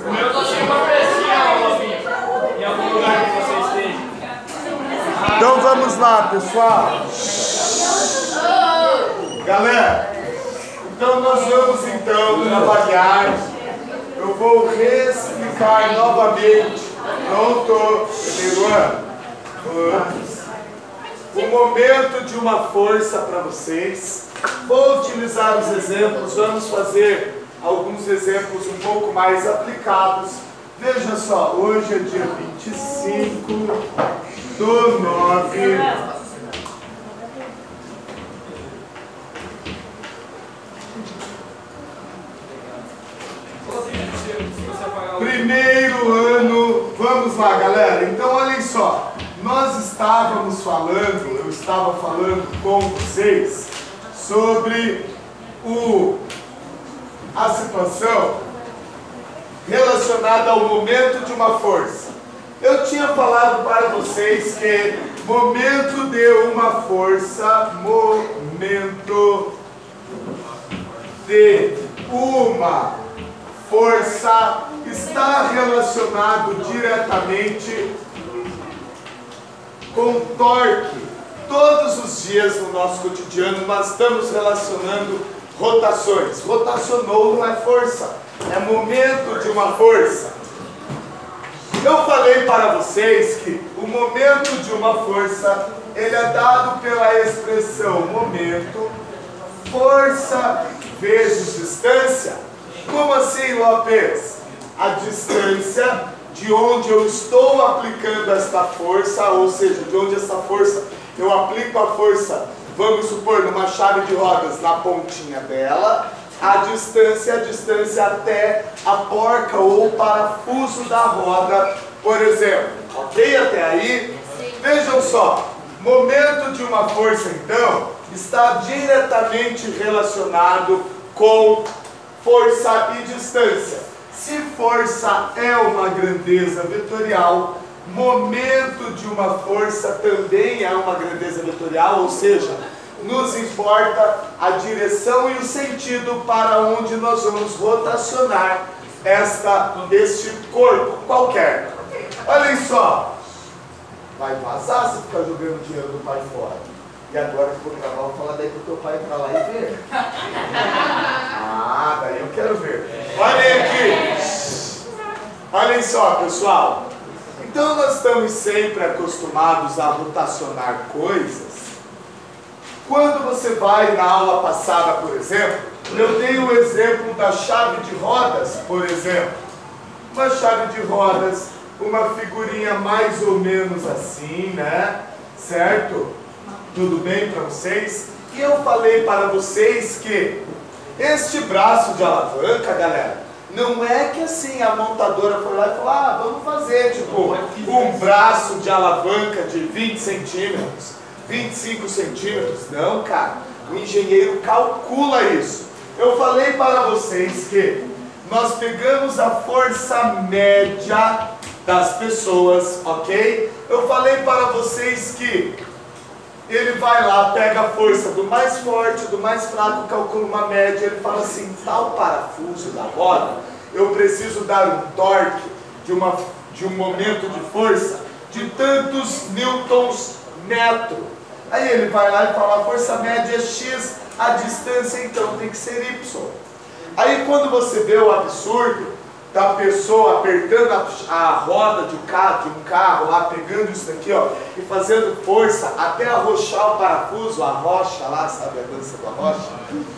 O meu tá sem uma pecinha, Lopinha. Em algum lugar que você esteja. Então vamos lá, pessoal. Galera, então nós vamos trabalhar. Eu vou reexplicar novamente. Pronto, primeiro ano. O momento de uma força para vocês. Vou utilizar os exemplos, vamos fazer alguns exemplos um pouco mais aplicados. Veja só, hoje é dia 25/9. Primeiro ano, vamos lá, galera. Então, olhem só, nós estávamos falando, eu estava falando com vocês sobre a situação relacionada ao momento de uma força. Eu tinha falado para vocês que momento de uma força, está relacionado diretamente com torque. Todos os dias no nosso cotidiano nós estamos relacionando rotações. Rotacionou não é força, é momento de uma força. Eu falei para vocês que o momento de uma força, ele é dado pela expressão momento, força vezes distância. Como assim, Lopes? A distância de onde eu estou aplicando esta força, ou seja, de onde essa força, eu aplico a força, vamos supor, numa chave de rodas, na pontinha dela, a distância até a porca ou o parafuso da roda, por exemplo. Ok? Até aí? Vejam só, momento de uma força, então, está diretamente relacionado com força e distância. Se força é uma grandeza vetorial, momento de uma força também é uma grandeza vetorial, ou seja, nos importa a direção e o sentido para onde nós vamos rotacionar este corpo qualquer. Olhem só, vai vazar se ficar jogando dinheiro do pai fora. E agora que eu vou gravar, vou falar daí pro teu pai entrar lá e ver. Ah, daí eu quero ver. Olhem aqui. Olhem só, pessoal. Então nós estamos sempre acostumados a rotacionar coisas. Quando você vai na aula passada, por exemplo, eu dei o exemplo da chave de rodas, por exemplo. Uma chave de rodas, uma figurinha mais ou menos assim, né? Certo? Tudo bem para vocês? E eu falei para vocês que este braço de alavanca, galera, não é que assim a montadora foi lá e falou, ah, vamos fazer tipo um braço de alavanca de 20 centímetros, 25 centímetros. Não, cara, o engenheiro calcula isso. Eu falei para vocês que nós pegamos a força média das pessoas, ok? Eu falei para vocês que ele vai lá, pega a força do mais forte, do mais fraco, calcula uma média, ele fala assim, tal parafuso da roda, eu preciso dar um torque de um momento de força de tantos newtons metro. Aí ele vai lá e fala, a força média é X, a distância então tem que ser Y. Aí quando você vê o absurdo da pessoa apertando a roda de um carro lá, pegando isso daqui, ó, e fazendo força até arrochar o parafuso, a rocha lá, sabe a dança da rocha,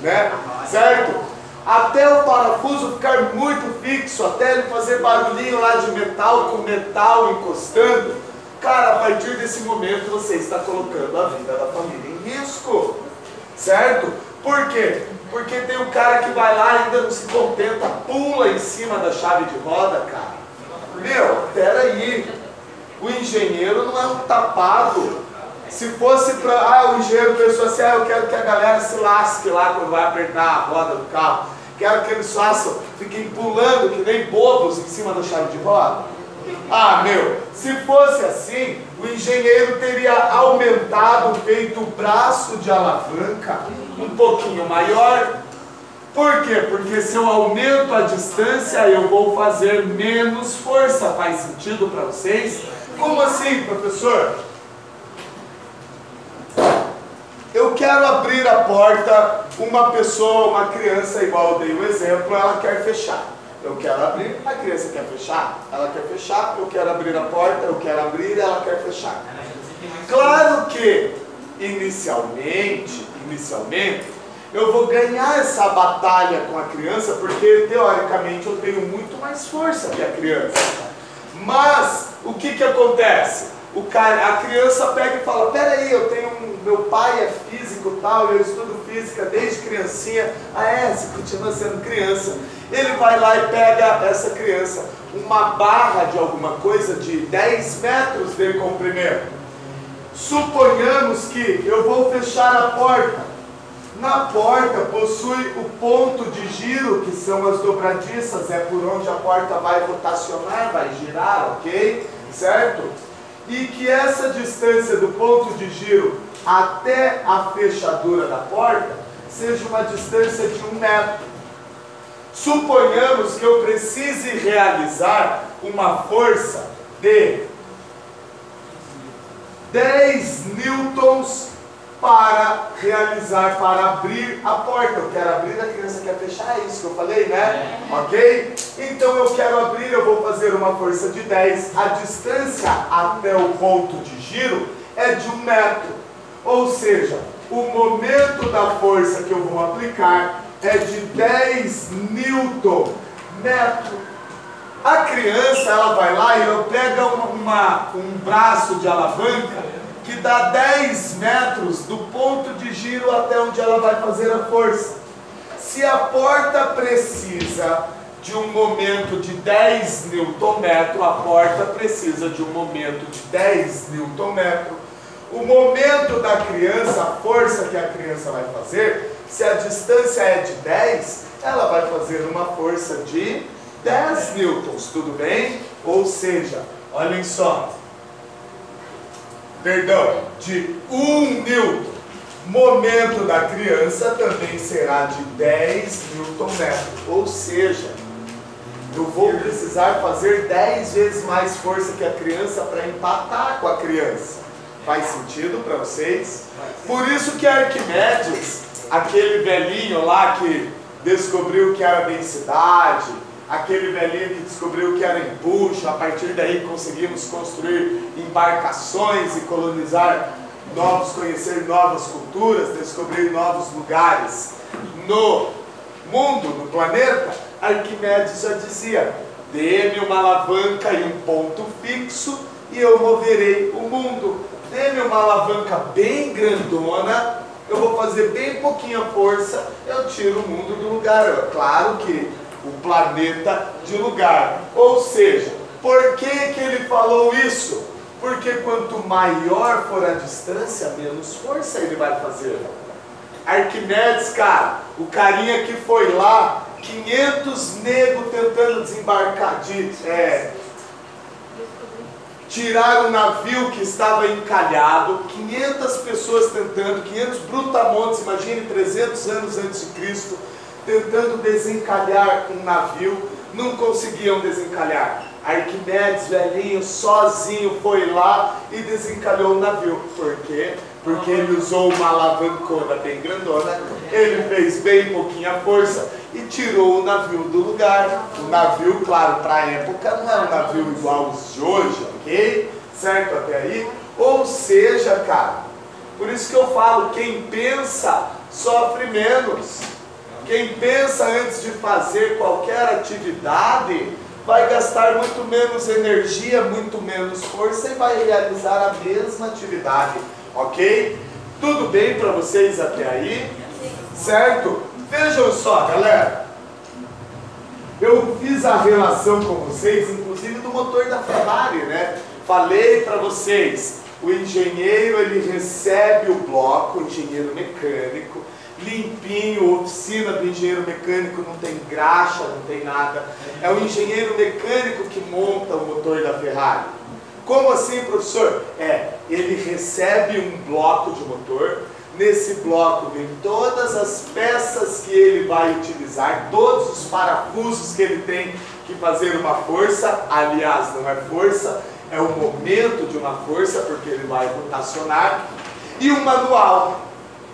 né? Certo? Até o parafuso ficar muito fixo, até ele fazer barulhinho lá de metal com metal encostando. Cara, a partir desse momento você está colocando a vida da família em risco, certo? Por quê? Porque tem um cara que vai lá e ainda não se contenta, pula em cima da chave de roda, cara. Meu, peraí, o engenheiro não é um tapado. Se fosse para, o engenheiro pensou assim, eu quero que a galera se lasque lá quando vai apertar a roda do carro. Quero que eles façam, fiquem pulando que nem bobos em cima da chave de roda. Ah, meu, se fosse assim, o engenheiro teria aumentado, feito o braço de alavanca um pouquinho maior, Por quê? Porque se eu aumento a distância, eu vou fazer menos força. Faz sentido para vocês? Como assim, professor? Eu quero abrir a porta, uma pessoa, uma criança, igual eu dei o exemplo, ela quer fechar. Eu quero abrir, a criança quer fechar, ela quer fechar, eu quero abrir a porta, eu quero abrir, ela quer fechar. Claro que, inicialmente, eu vou ganhar essa batalha com a criança, porque, teoricamente, eu tenho muito mais força que a criança. Mas, o que acontece? A criança pega e fala, peraí, meu pai é físico e tal, eu estudo física desde criancinha. Ah é, você continua sendo criança. Ele vai lá e pega essa criança, uma barra de alguma coisa de 10 metros de comprimento. Suponhamos que eu vou fechar a porta. Na porta possui o ponto de giro, que são as dobradiças, é por onde a porta vai rotacionar, vai girar, ok? Certo? E que essa distância do ponto de giro até a fechadura da porta seja uma distância de 1 metro. Suponhamos que eu precise realizar uma força de 10 newtons para abrir a porta. Eu quero abrir, a criança quer fechar, é isso que eu falei, né? Ok? Então eu quero abrir, eu vou fazer uma força de 10. A distância até o ponto de giro é de 1 metro. Ou seja, o momento da força que eu vou aplicar é de 10 newton metro. A criança, ela vai lá e ela pega um braço de alavanca que dá 10 metros do ponto de giro até onde ela vai fazer a força. Se a porta precisa de um momento de 10 Nm, a porta precisa de um momento de 10 Nm. O momento da criança, a força que a criança vai fazer, se a distância é de 10, ela vai fazer uma força de 10 newtons, tudo bem? Ou seja, olhem só, de 1 newton, momento da criança também será de 10 Nm, ou seja, eu vou precisar fazer 10 vezes mais força que a criança para empatar com a criança. Faz sentido para vocês? Por isso que Arquimedes, aquele velhinho lá que descobriu que era densidade, aquele velhinho que descobriu que era empuxo, a partir daí conseguimos construir embarcações e conhecer novas culturas, descobrir novos lugares no mundo, no planeta. Arquimedes já dizia, dê-me uma alavanca e um ponto fixo e eu moverei o mundo. Dê-me uma alavanca bem grandona, eu vou fazer bem pouquinha força, eu tiro o mundo do lugar. Claro que o planeta de lugar. Ou seja, por que ele falou isso? Porque quanto maior for a distância, menos força ele vai fazer. Arquimedes, cara, o carinha que foi lá, 500 negros tentando desembarcar, tirar o navio que estava encalhado, 500 pessoas tentando, 500 brutamontes, imagine 300 anos antes de Cristo, tentando desencalhar um navio, não conseguiam desencalhar. Arquimedes, velhinho, sozinho foi lá e desencalhou o navio. Por quê? Porque ele usou uma alavancona bem grandona, ele fez bem pouquinha força e tirou o navio do lugar. O navio, claro, para a época não é um navio igual os de hoje, ok? Certo até aí? Ou seja, cara, por isso que eu falo, quem pensa sofre menos. Quem pensa antes de fazer qualquer atividade vai gastar muito menos energia, muito menos força e vai realizar a mesma atividade, ok? Tudo bem para vocês até aí? Certo? Vejam só, galera. Eu fiz a relação com vocês, inclusive do motor da Ferrari, né? Falei para vocês, o engenheiro ele recebe o bloco, o engenheiro mecânico, limpinho, oficina do engenheiro mecânico, não tem graxa, não tem nada. É o engenheiro mecânico que monta o motor da Ferrari. Como assim, professor? Ele recebe um bloco de motor, Nesse bloco vem todas as peças que ele vai utilizar, todos os parafusos que ele tem que fazer uma força. Aliás, não é força, é o momento de uma força, porque ele vai rotacionar. E um manual.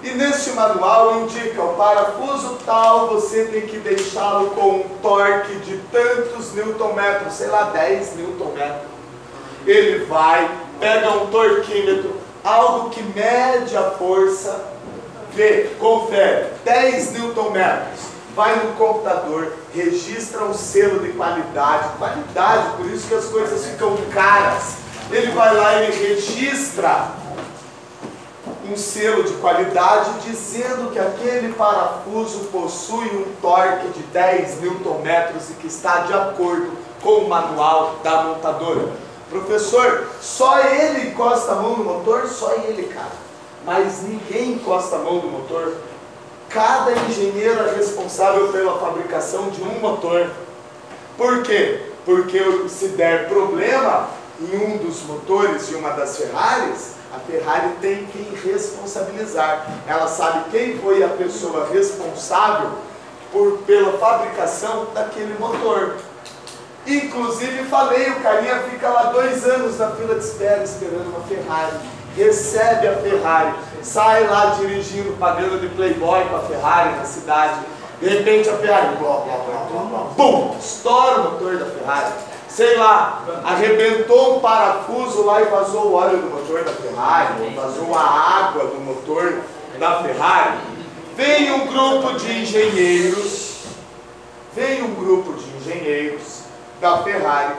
E neste manual indica o parafuso tal, você tem que deixá-lo com um torque de tantos newton-metros, sei lá, 10 newton-metros. Ele vai, pega um torquímetro, algo que mede a força, vê, confere, 10 newton-metros, vai no computador, registra um selo de qualidade, por isso que as coisas ficam caras. Ele vai lá e ele registra um selo de qualidade dizendo que aquele parafuso possui um torque de 10 newton-metros e que está de acordo com o manual da montadora. Professor, só ele encosta a mão no motor? Só ele, cara. Mas ninguém encosta a mão no motor. Cada engenheiro é responsável pela fabricação de um motor. Por quê? Porque se der problema em um dos motores de uma das Ferraris, a Ferrari tem quem responsabilizar. Ela sabe quem foi a pessoa responsável pela fabricação daquele motor. Inclusive, falei, o carinha fica lá 2 anos na fila de espera esperando uma Ferrari. Recebe a Ferrari, sai lá dirigindo, pagando de playboy com a Ferrari na cidade. De repente a Ferrari, bum, estoura o motor da Ferrari. Sei lá, arrebentou um parafuso lá e vazou o óleo do motor da Ferrari, ou vazou a água do motor da Ferrari. Vem um grupo de engenheiros, da Ferrari.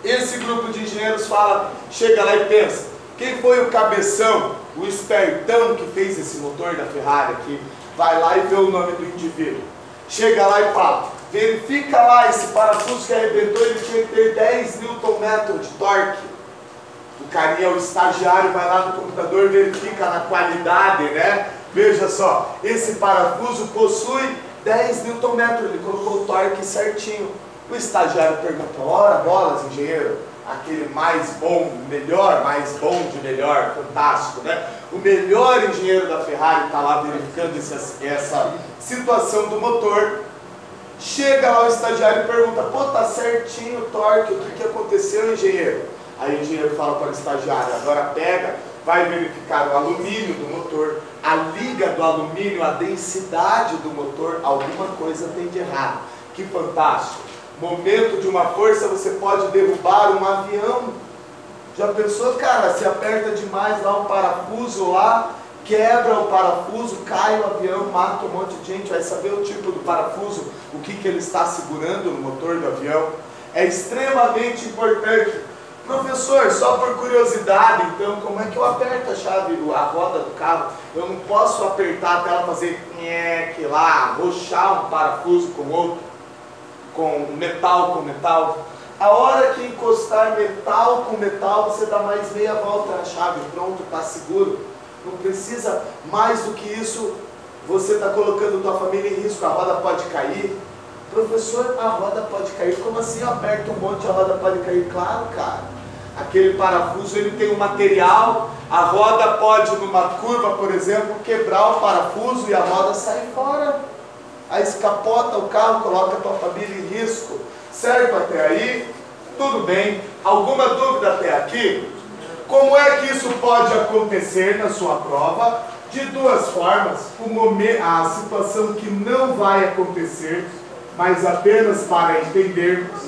Esse grupo de engenheiros fala, chega lá e pensa, quem foi o cabeção, o espertão que fez esse motor da Ferrari aqui? Vai lá e vê o nome do indivíduo. Chega lá e fala, verifica lá, esse parafuso que arrebentou, ele tinha que ter 10 newton-metros de torque. O carinha, o estagiário, vai lá no computador, verifica na qualidade, né? Veja só, esse parafuso possui 10 newton-metros, ele colocou o torque certinho. O estagiário pergunta, ora bolas, engenheiro, aquele mais bom, melhor, mais bom de melhor, fantástico, né? O melhor engenheiro da Ferrari está lá verificando essa situação do motor. Chega lá o estagiário e pergunta, pô, tá certinho o torque, o que aconteceu, engenheiro? Aí o engenheiro fala para o estagiário, agora pega, vai verificar o alumínio do motor, a liga do alumínio, a densidade do motor, alguma coisa tem de errado. Que fantástico! Momento de uma força, você pode derrubar um avião. Já pensou, cara, se aperta demais lá um parafuso lá, quebra o parafuso, cai o avião, mata um monte de gente, vai saber o tipo do parafuso, o que ele está segurando no motor do avião. É extremamente importante. Professor, só por curiosidade, então, como é que eu aperto a chave, a roda do carro? Eu não posso apertar até ela fazer nhec lá, roxar um parafuso com outro, com metal. A hora que encostar metal com metal, você dá mais meia volta na chave, pronto, está seguro. Não precisa mais do que isso, você está colocando tua família em risco, a roda pode cair. Professor, a roda pode cair? Como assim eu aperto um monte e a roda pode cair? Claro, cara. Aquele parafuso, ele tem um material, a roda pode, numa curva, por exemplo, quebrar o parafuso e a roda sai fora. Aí escapota o carro, coloca a tua família em risco. Certo até aí? Tudo bem. Alguma dúvida até aqui? Como é que isso pode acontecer na sua prova? De duas formas. A situação que não vai acontecer, mas apenas para entendermos,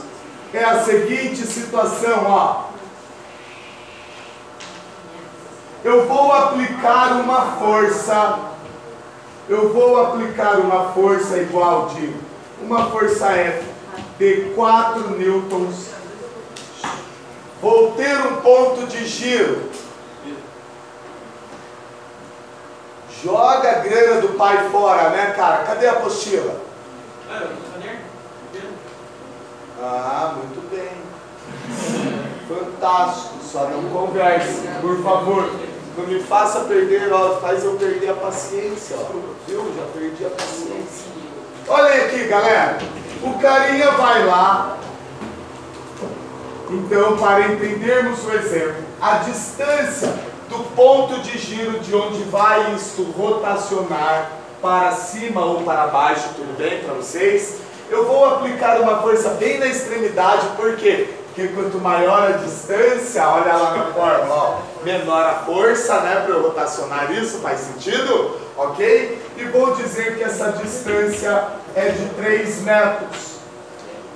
é a seguinte situação, ó. Eu vou aplicar uma força igual de uma força F de 4 newtons. Vou ter um ponto de giro. Joga a grana do pai fora, né, cara? Cadê a apostila? Ah, muito bem. Fantástico. Só não converse, por favor. Não me faça perder, ó, faz eu perder a paciência, ó. Viu? Já perdi a paciência. Olha aqui, galera. O carinha vai lá. Então, para entendermos o exemplo, a distância do ponto de giro de onde vai isto rotacionar para cima ou para baixo, tudo bem para vocês? Eu vou aplicar uma força bem na extremidade, por quê? Porque quanto maior a distância, olha lá na fórmula, ó, menor a força, né, para eu rotacionar isso, faz sentido? Ok? E vou dizer que essa distância é de 3 metros.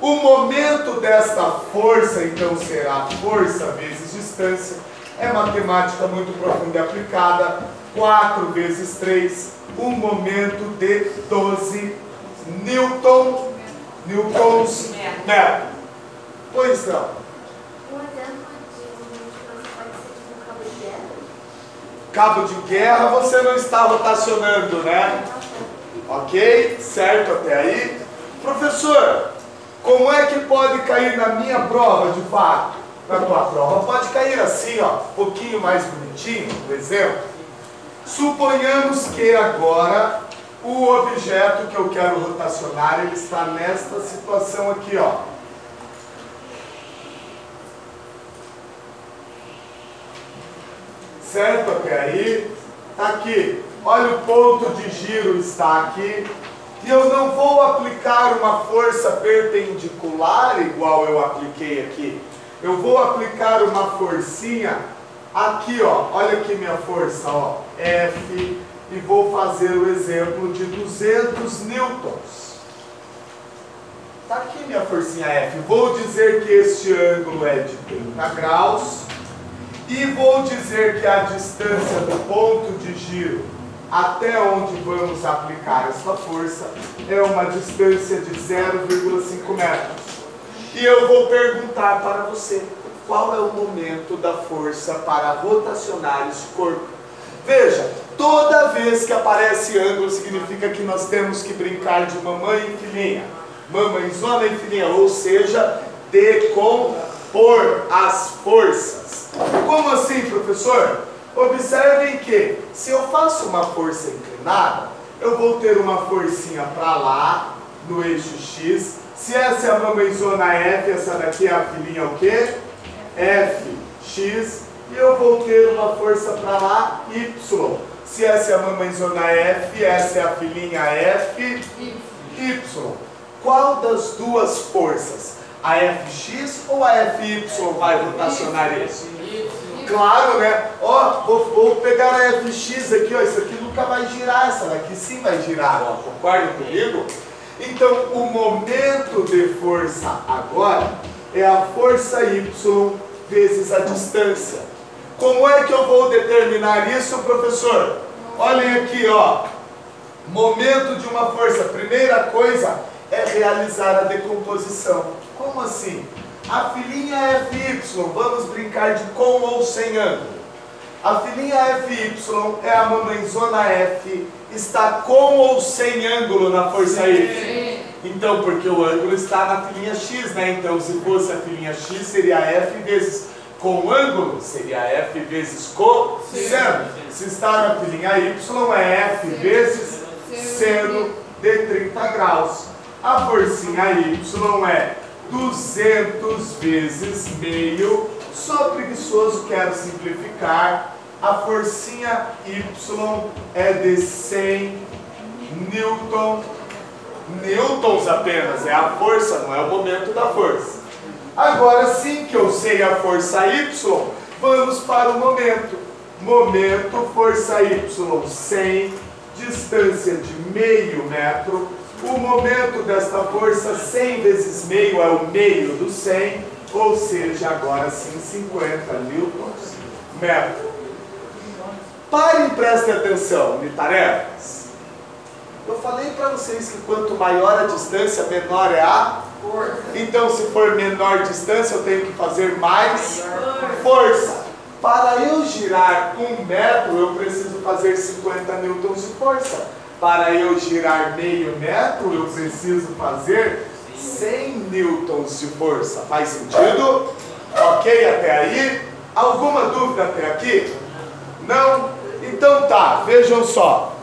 O momento desta força, então, será força vezes distância. É matemática muito profunda e aplicada. 4 vezes 3, um momento de 12 newtons metro. Pois não. Um exemplo de movimento pode ser tipo um cabo de guerra? Cabo de guerra você não está rotacionando, né? Ok? Certo até aí? Professor, como é que pode cair na minha prova de fato? Na tua prova pode cair assim, ó, um pouquinho mais bonitinho, por exemplo. Suponhamos que agora o objeto que eu quero rotacionar, ele está nesta situação aqui, ó. Certo até aí? Tá aqui. Olha, o ponto de giro está aqui. E eu não vou aplicar uma força perpendicular igual eu apliquei aqui. Eu vou aplicar uma forcinha aqui, ó. Olha aqui minha força, ó. F. E vou fazer o exemplo de 200 newtons. Tá aqui minha forcinha F. Vou dizer que este ângulo é de 30 graus. E vou dizer que a distância do ponto de giro até onde vamos aplicar essa força é uma distância de 0,5 metros. E eu vou perguntar para você, qual é o momento da força para rotacionar esse corpo? Veja, toda vez que aparece ângulo significa que nós temos que brincar de mamãe e filhinha. Mamãezona e filhinha, ou seja, decompor as forças. Como assim, professor? Observem que, se eu faço uma força inclinada, eu vou ter uma forcinha para lá, no eixo X. Se essa é a mamãezona F, essa daqui é a filhinha o quê? Fx. E eu vou ter uma força para lá, Y. Se essa é a mamãezona F, essa é a filhinha F, Y. Qual das duas forças? A Fx ou a Fy vai rotacionar isso? Claro, né? Ó, vou pegar a Fx aqui, ó. Isso aqui nunca vai girar, essa daqui sim vai girar, ó. Concorda comigo? Então, o momento de força agora é a força Y vezes a distância. Como é que eu vou determinar isso, professor? Olhem aqui, ó. Momento de uma força. Primeira coisa é realizar a decomposição. Como assim? A filhinha Fy, vamos brincar de com ou sem ângulo. A filhinha Fy é a mamãezona F, está com ou sem ângulo na força Y? Então, porque o ângulo está na filhinha X, né? Então, se fosse a filhinha X, seria F vezes com ângulo, seria F vezes cosseno. Se está na filhinha Y, é F vezes seno de 30 graus. A forcinha Y é 200 vezes meio. Sou preguiçoso, quero simplificar. A forcinha Y é de 100 newtons apenas. É a força, não é o momento da força. Agora sim que eu sei a força Y, vamos para o momento. Momento, força Y, 100, distância de meio metro. O momento desta força, 100 vezes meio, é o meio do 100, ou seja, agora sim 50 newtons metro. Parem e prestem atenção, unitarefas. Eu falei para vocês que quanto maior a distância, menor é a força. Então, se for menor distância, eu tenho que fazer mais força. Para eu girar 1 metro, eu preciso fazer 50 newtons de força. Para eu girar meio metro, eu preciso fazer 100 newtons de força. Faz sentido? Ok até aí? Alguma dúvida até aqui? Não? Então tá, vejam só.